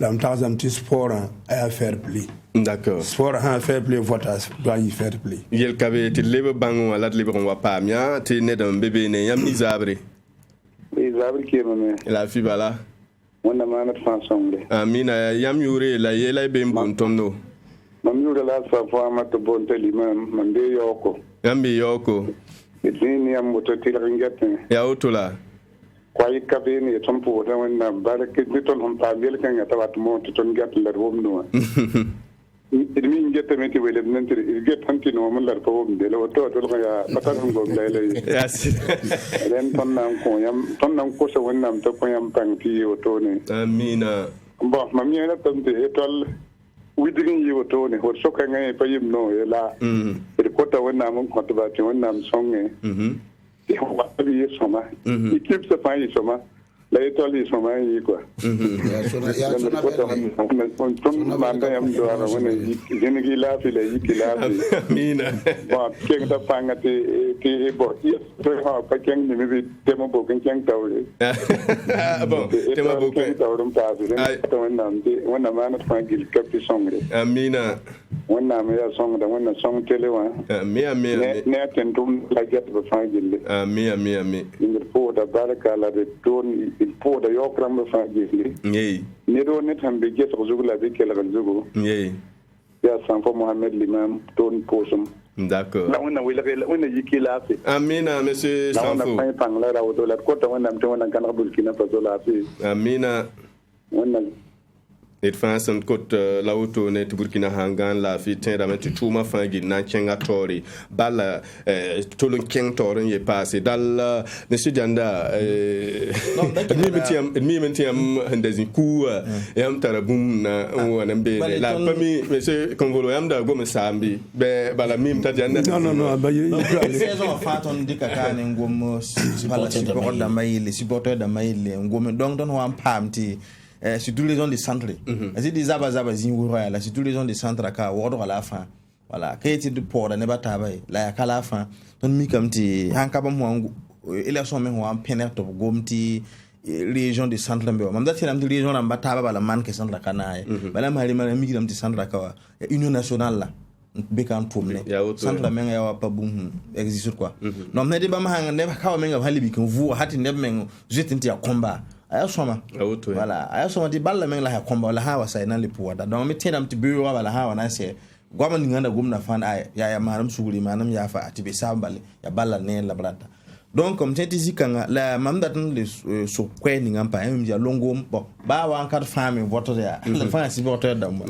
lam tarazamti sport à faire play d'accord sport à faire play vote doit y faire play yel kabe te lebe bango ala lebe on wa pamia te ne dam bébé ne yam ni zabre ki mame la fi bala wanda ma na fansongle amina yam yure la yela be mbontomno mam yure la fa fa ma to bonteli mam be yoko yambe yoko ni am moto tilringate ya otula kwai kabini tompo da wanda barake biton hon pa bel kan ta wat mo to ton gat la romno idmi ngete meti wele nanti get tanti no mon lar ko de lo to ya patan go lele yes ren ton nan ko so wonnam to ko yam tanti o to ne amina bon mam yela tamte etol widin yi o to ne ho so kan ngai pa yim no ela ko ta wonnam ko to ba ti wonnam songe e ho wa bi soma équipe se fa yi soma la étoile sont mai quoi on manda yam do ara wona jinigi la fi la yiki la fi mina bon ken ta panga te bo ha pa ken ni mi temo bo ken tawle bon tema bo ken tawdum ta fi to wonna mana pangil kapi songre amina wonna me ya song da wonna song tele wa ne tentum la get ba fangil amina in po da baraka la de don il po da yokram ba fangil ni do net ham be get zugula be kala zugo ya sanfo Mohamed Limam don posum d'accord la wonna yiki la fi amina monsieur sanfo la pang la rawo do la ko ta wonna am wonna kan Burkina Faso la fi amina wonna et France en côte la auto net Burkina Hangan la fi tenda met tuma fangi na kenga tori bala tolon keng toron ye passé dal monsieur Janda mi metiam ndazin ku yam tarabum na wona be la pami monsieur Kongolo yam da go sambi be bala mim ta Janda non ba saison faton dikaka ne ngom bala supporter da mayile supporter da mayile ngom donc don wa pamti sur tous les zones de centre c'est des zaba zinwura là sur tous les zones de centre ka wodo à la fin voilà kayti de port ne bataba la ka la fin ton mi kamti hanka bam ho élection men ho am pener to gomti région de centre mbe mam dati lam région na bataba bala man ke centre kana bala mari man mi gidam ti centre ka wa union nationale là be kan pomne centre men ya wa pa bum existe quoi non mais de ba ma hanga ne ka wa men ga halibi kan vu hati ne men jetinti ya combat aya soma voilà aya soma di balla men la ha komba la ha wasa ina lipuwa da don mi tenam ti biyo wala ha wana se gwama ni nganda gumna fan ay ya maram suguri manam ya fa ati be sambale ya balla ne la brata donc comme tenti zikanga la mamda tan le so kweni ngampa em ya longo bo ba wa encadre femme voto ya la fa si voto da mo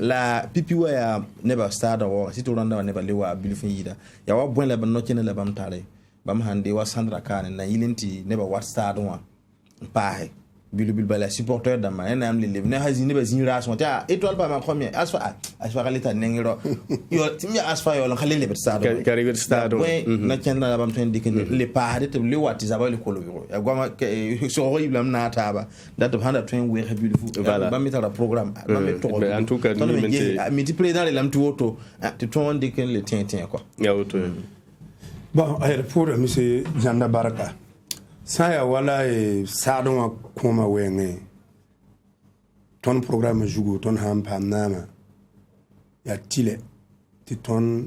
la pipiwa ya never start or si to randa never lewa bilfin yida ya wa bon la ban no kene la bam tare bam hande wa sandra kan na yilinti never what start wa pareil bilbil bala supporter da ma enam le ne hazini ba zinra so ta étoile pas ma première asfa leta nengiro yo timya asfa yo lan khalile bet stade kari bet stade na kenna la bam ten dikene le paade te le wati za ba le kolo ya goma so horrible am na taba that of 120 we have beautiful ba mi tara programme ba mi to en tout cas mi ti président le lam tuoto te ton dikene le tintin quoi ya auto bon ay pour monsieur Janda Baraka saya wala sadon kuma wenge ton programme jugo ton hampa nama ya tile ti ton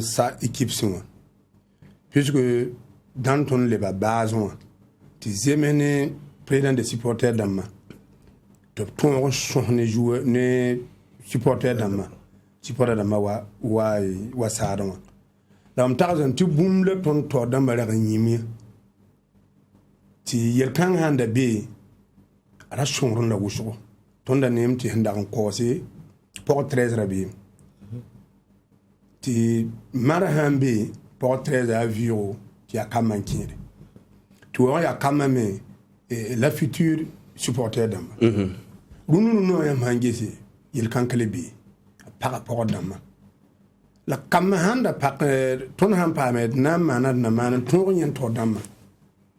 sa équipe suma puisque dans ton le base ti zemene président de supporter dama to ton sonne joueur ne supporter dama wa sadon dam tarzan ti bumle ton to dama la nyimi ti yerkan handa be ara shonron da wuso tonda nem ti handa ko se pour 13 rabi ti marhambe pour 13 avion qui a kamankire tu ya kamame la future supporter dama gunu no ya mangese yerkan kale be par rapport dama la kamahanda pak ton han pamed na manad na man ton yen to dama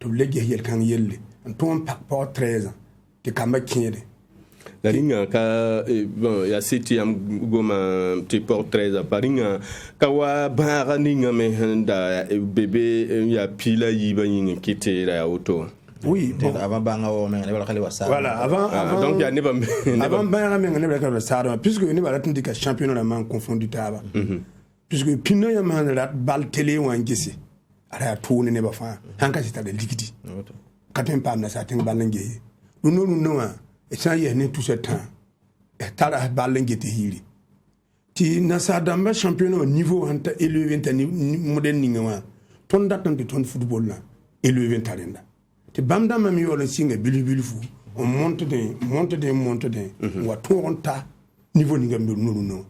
to lege yel kan yelle ton pak po 13 te kamba kire la linga ka bon ya city am goma te por 13 paringa ka wa bara ninga me handa bébé ya pila yiba yin kite la auto oui bon avant banga o men wala khali wasa voilà avant donc ya ne ba avant banga men ne wala wasa puisque ne wala tindi ka championnat la man confondu taba puisque pino ya man la bal télé wangisi ara tourner ne ba fa hanka sita de likiti katen pam na sa tin balange no et ça y est ne tout ce temps et tara balange te hiri ti na sa damba championnat au niveau anta élevé tani modèle ninga ton datan de ton football là élevé talenda ti bamda mam yo le singa bilibil fu on monte de wa toronta niveau ninga no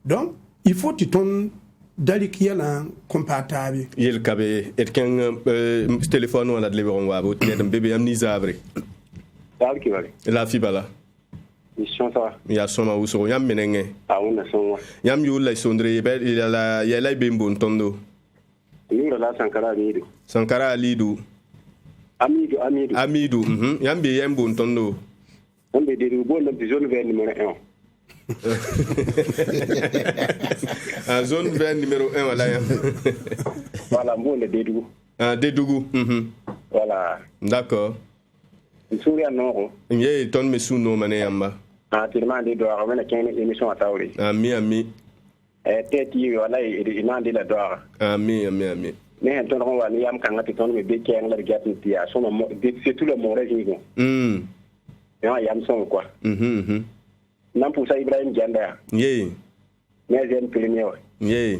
donc il faut tu ton dalik yala compatable yel kabe et ken téléphone wala de leberon wa bo nedam bébé am ni zabre dal ki bari la fi bala mission ça ya soma uso yam menenge una soma yam yula sondre be la yela be mbon tondo ni la sankara alidu Amidou yambe yembo ntondo on be de bon de zone vert numéro 1 zone vert numéro 1 wala yam voilà bon de Dédougou Dédougou voilà d'accord Souria non yé ton me suno mané yamba tellement de doa on a une émission à tawri ami teti wala e nandi la doa ami mais ton on wa ni yam kan ngati ton me be ken la gatin tia so mo c'est tout le monde région yam son quoi nam poussa Ibrahim Dianda yé mais j'aime premier yé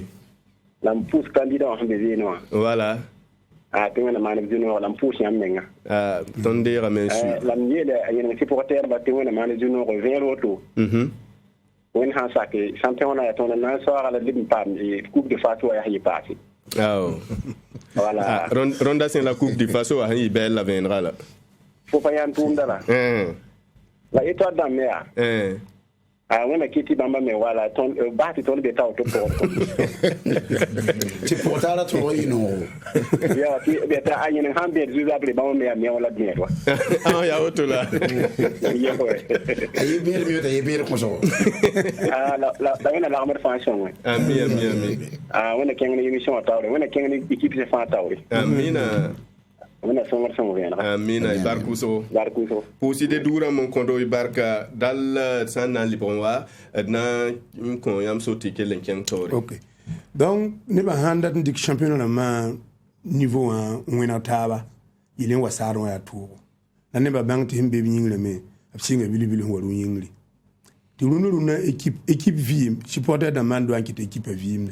nam pousse candidat en des no voilà tenga na mane dino lam pousse yam menga ton de ramensu lam yele ayen supporter ba tenga na mane dino ko 20 auto wen han sake champion na ton na so ala lim pam e coupe de fato ya yi passé voilà ronda c'est la coupe de faso a yi belle la viendra là faut pas y en tomber là la étoile dans mer wena kiti bamba me wala ton bati ton beta auto pour ti portala to ino ya ti beta ayen hambe zuzable bamba me wala bien wa ya auto là ya ko ay bir ko so la wena la amar fonction wa ami wena kenga émission tawre wena kenga équipe se fa tawre amina wena somar rien amina barkuso pour si de dura mon kondo ibarka dal sana libonwa na ko yam soti kelen ken tore OK donc ne ba handa ndik championnat ma niveau 1 wena taba ile wa saro ya tugo na ne ba bangti himbe bi nyingle me absinga bilibili waru nyingli ti runuru na équipe vim supporter da mando ankite équipe vim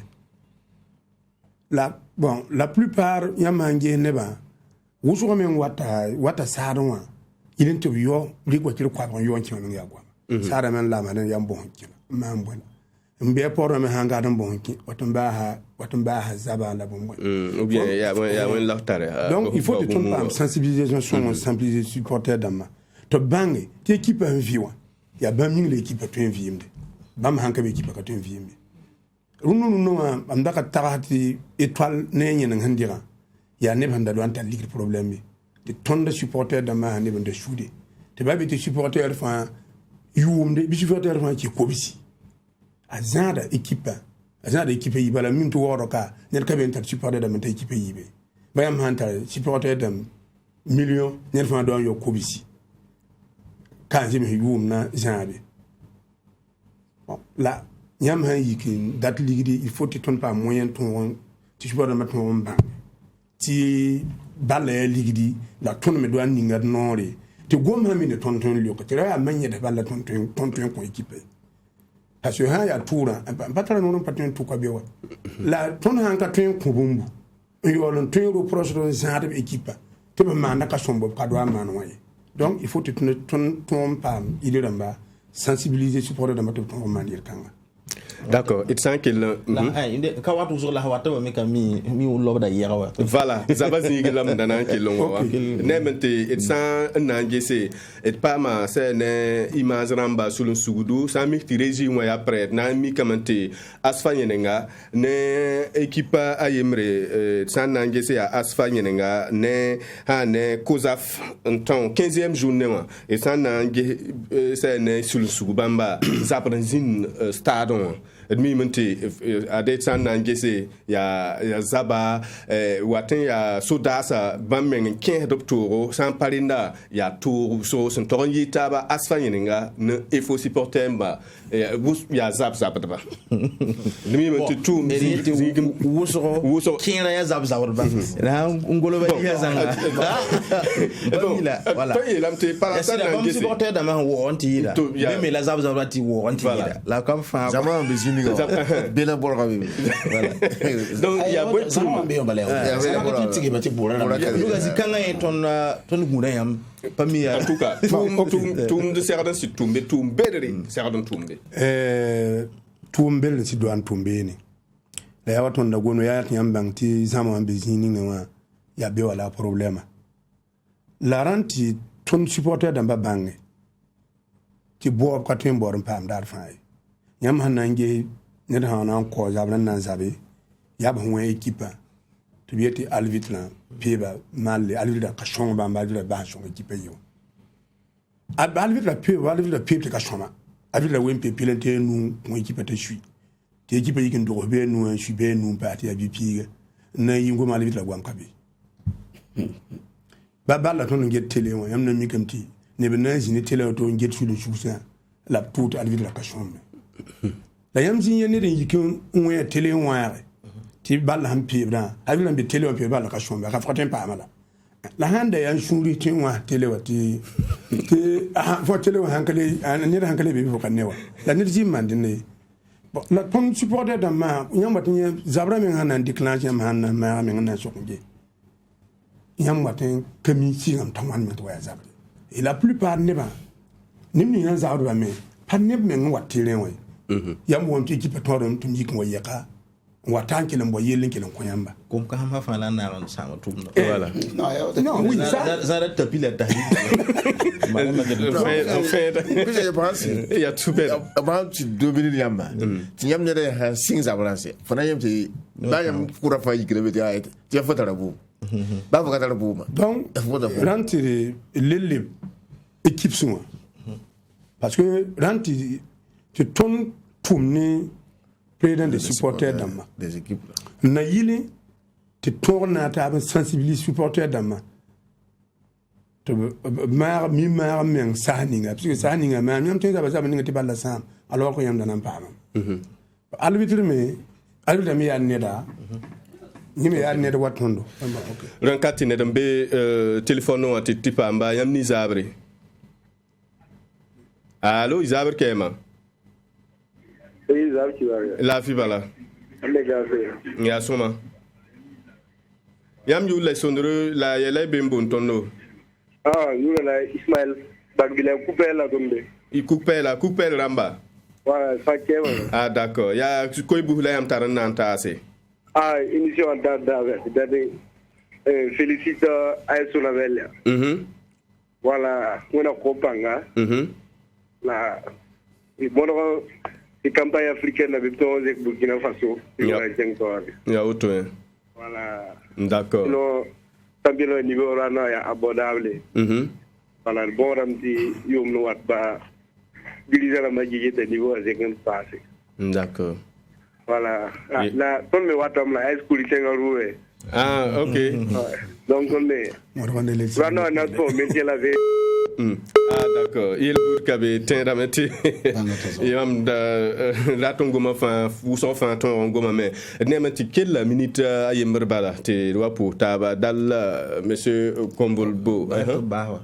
la plupart yamange ne ba wusu men wata sarwa ilin to yo rigwa kire kwa bon yon kin ya gwa sara men la manen yam bon kin man bon mbe poro me hanga dan bon kin watun ba ha zaba la bon ou bien ya wen la tare donc il faut que tout le sensibilisation sensibiliser supporter dama to bangi ti équipe en viwa ya bam ning l'équipe to en viimde bam hanka be équipe ka to en viimde runu no am daka tarati étoile ne nyen ngandira ya ne banda do anta ligue problème de tonda supporter da ma ne banda shude te babi te supporter fa yumde bi supporter fa ki kobisi azada équipe yi bala min to woro ka ne ka ben ta supporter da man ta équipe yi be bayam hanta supporter da million ne fa do yo kobisi kan jimi yum na jabe bon là nyam ha yikin dat ligue il faut te ton pas moyen ton tu supporter ma ton ba ti balle ligidi la ton me do ninga nore ti goma mi ne ton liyo ko tira amanye de balle ton ko équipe parce que ha ya toura patara non patin to ko bewa la ton han ka ton ko bumbu yo lon ton ro proche do genre équipe te be manda ka sombo ka do amana waye donc il faut te ton pam il est là sensibiliser supporter de mato ton manière kanga d'accord it san qu'il ka watu sur la wata me ka mi lobda yerawa voilà zabazi gelam dana kilon wa nementi it san nangese et pas ma c'est ne image ramba sulun sugudu sa mi ti régime wa après na mi kamante asfanyenga ne équipe ayemre san nangese a asfanyenga ne ha ne kozaf en 15e journée wa et san nange c'est ne sulun sugubamba zapranzin stadion admi monte ade san nangese ya zaba watin ya sodasa bammen ken doctoro san parinda ya tour so son tonyi taba asfanyenga ne efo supportemba ya zap ba admi monte tout wuso kena ya zap ba na ngolo ba ya zanga voilà to lamte para san nangese supporter da man wo onti da même la zap ti wo onti da la comme fa zaman bezini bela borga voilà donc il y a beaucoup luga zikanga ton gura yam pamia en tout cas tum de serdan si tum bedere serdan tumbe tumbel si do an tumbe ni la ya waton da gono ya yam banti zaman bezini ne wa ya be wala problème la ranti ton supporter da bange ti bo ko tin bor pam dar fa yam hanange ne da hanan ko zabran nan zabe ya ba won équipe to bieti alvitna pieba mal alvida ka shomba malvida ba shomba équipe yo alvida pieba ka shomba alvida wempe pilente nu mon équipe te suis te équipe yi ken do be nu suis be nu parti abi piga na yingo malvida gwam kabe ba la ton nget télé won yamna mi kamti ne be na zini télé to nget su le chousa la toute alvida ka shomba la yam zin ne den yikin on télé won ti balla han pibra alvida be télé on pe balla ka shomba ka fatin pa mala la handa yan shuri tin wa télé wati ti fo télé wa hankale ne hankale be fo kanewa la ne ji mandine la ton supporter da ma nyamba tin zabra men hanan déclencher ma hanan ma men hanan sokunje nyamba tin kami ci ngam tamwan men to ya zabra et la plupart ne ba nimni yan zabra me pan ne men wa télé wa yam won ti ki patorum tum yik mo yaka wa tanki len bo yelin kilen ko yamba kom ka ma fa la na ran sa tum voilà non oui ça la tapis la tahi en fait je pense il y a tout bête about 2 minutes yamba ti yam ne ha sing za balance fana yam ti ba yam kura fa yikre be ya ti fa tarabu ba fa tarabu ma donc rentrer les équipes sont parce que rentrer tu ton tourner président des supporters d'Ama des équipes na yili te tourna ta sensibiliser supporters d'Ama to mar men saninga parce que saninga mais même temps ça va ninga balla sam alors ko yam danan pam arbitre mi ya neda ni me ya neda watondo rankati ne dambe téléphone no ati tipa mba yam ni zabre allo zabre kema la fi bala ya soma yam yu la sondre la yele bembon tonno yu la Ismaël Bagbila coupela dombe i coupela ramba voilà ça kema d'accord ya koy bu la yam taran nan taase émission d'ade félicite Aïssou Lavelle voilà on a companga la bon et campagne africaine avec Burkina Faso ya auto voilà d'accord no tambi le niveau rana ya abordable voilà bon ramti yom no wat ba diriger la magie de niveau avec un passé d'accord voilà la ton me watam la high school tengaroué ok donc on est rana na to métier la veille d'accord il burkabe tendamete yam da latongo ma fa fuso fa ton ngoma me nemati quelle minute ayember bala te wapo taba dal monsieur Kombolbo ba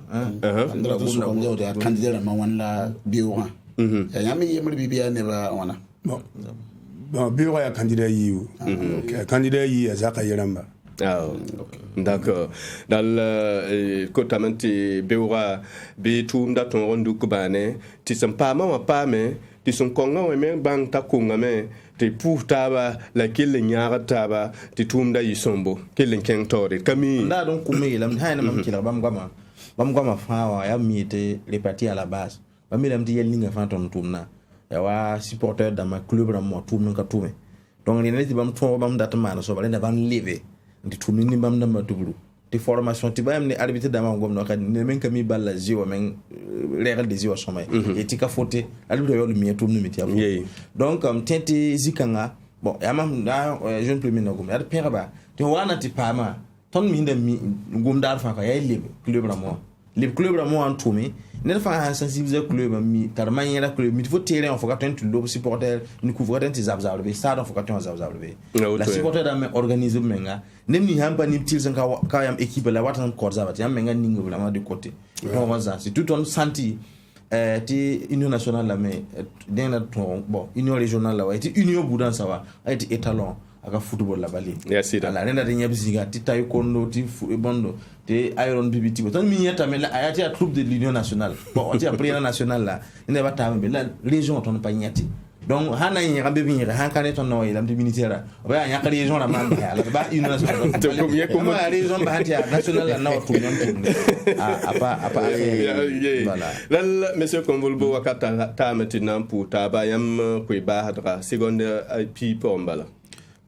ndra ko so ko de candidat ma wala biwa yami yember bibia ne ba wana bon biwa ya candidat yi candidat yi azaka yeramba d'accord dal kotamante beura be tumda ton rondu kubane ti sampa ma pa me ti son konga we men bang ta kunga me ti pour taba la kille nyaara taba ti tumda yisombo kille ken tore kami nda donc kumé lam hayna mam kila bam gama fa wa ya miete les parties à la base bam lam ti yel ninga fa ton tumna ya wa supporter dans ma club ram mo tumna ka tume donc ni neti bam to bam data mana so bale na ban lever ndi tumni ni bam dama dublu ti formation ti bayam ni arbitre dama ngom no kadi ne men kami balla ziwa men règle des ziwa somay et ti ka foté arbitre yo mi tumni mi ti afu donc tenti zikanga bon ya mam da jeune premier ngom ya père ba ti wana ti pama ton mi ndam ngom dar fa ka ya libre club ramo en tourmi ne fa un sensibiliser club mi tar maniera club mi faut terrain on faut que tu lobe supporter ni couvre dans tes abzarbe ça donc faut que tu abzarbe la supporter da me organiser menga nem ni hamba ni til san ka yam équipe la watan ko zabat yam menga ningo vraiment de côté on va ça c'est tout on senti ti union nationale la mais dans bon union régionale la wa ti union boudan ça va été étalon aka football la bali ala nenda de nyabziga ti taekwondo ti bondo te iron bbti ton mi yata mais la ayati a troupe de l'union nationale bon on ti après la nationale là ne ba ta mais la région ton pas nyati donc hana yin rambe bi han kan ton no ilam de militaire ba ya ka région la man ba union nationale to comme ya comme la région ba ti nationale la na tout non apa voilà là monsieur Kombolbo wakata ta maintenant pour ta ba yam ko ba hadra seconde IP pombala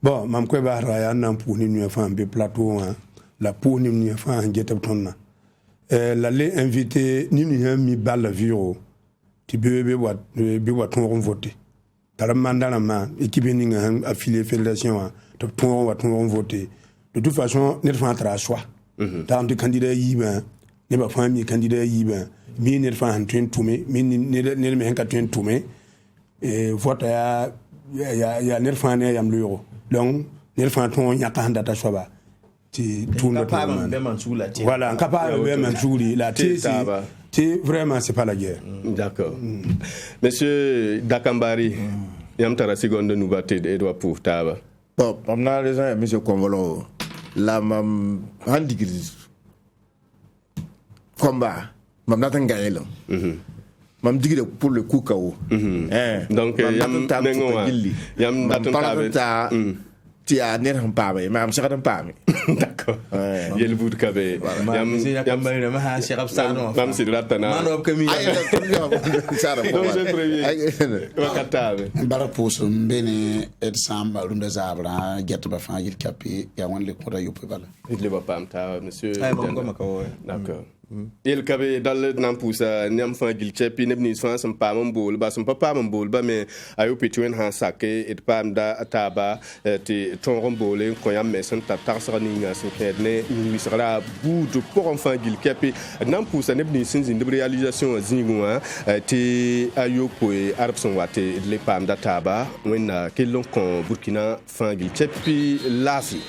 bon mam ko ba ra ya nan pour ni ñu fa be plateau la pour ni ni fa en geta tonna la les invité ni mi balle viro ti bebe wa ton voter tala mandala ma équipe ni affilié fédération to ton voter de toute façon net fa tra choix dans de candidat yi ben ne ba fa mi candidat yi ben mi ne fa han tuen tume mi ne me hanka tuen tume vote ya ne fa ne yam luro donc ne fa ton nyaka handa ta choix ti tout le monde voilà incapable de même la c'est vraiment c'est pas la guerre. D'accord. Monsieur Dakambari yam tara seconde nous batte Edouard pour taba bon on a raison monsieur Convolo la mam handigris combat mam natan gaël mam digre pour le coup KO donc yam ta ti a ner han pabe mam shakatan pabe d'accord yel bout kabe yam bari ma ha shakab sano mam si ratana mano kami sara wakatabe bara poso mbene ed samba runda zabra get ba fa yil kapi ya wan le kora yope bala il va pas amta monsieur d'accord il kabe dal nan pousa nyam fa gil chepi nebni fa sam pa mon bol ba sam papa mon bol ba mais ayo petuen han saké et pam da ataba ti ton rombole ko yam mais san ta tarsara ni nga sen kedne ni sera bout de pour enfant gil kapi nan pousa nebni sin de réalisation zingoa ti ayo ko arab son wate le pam da taba wena kelon ko burkina fa gil chepi lafi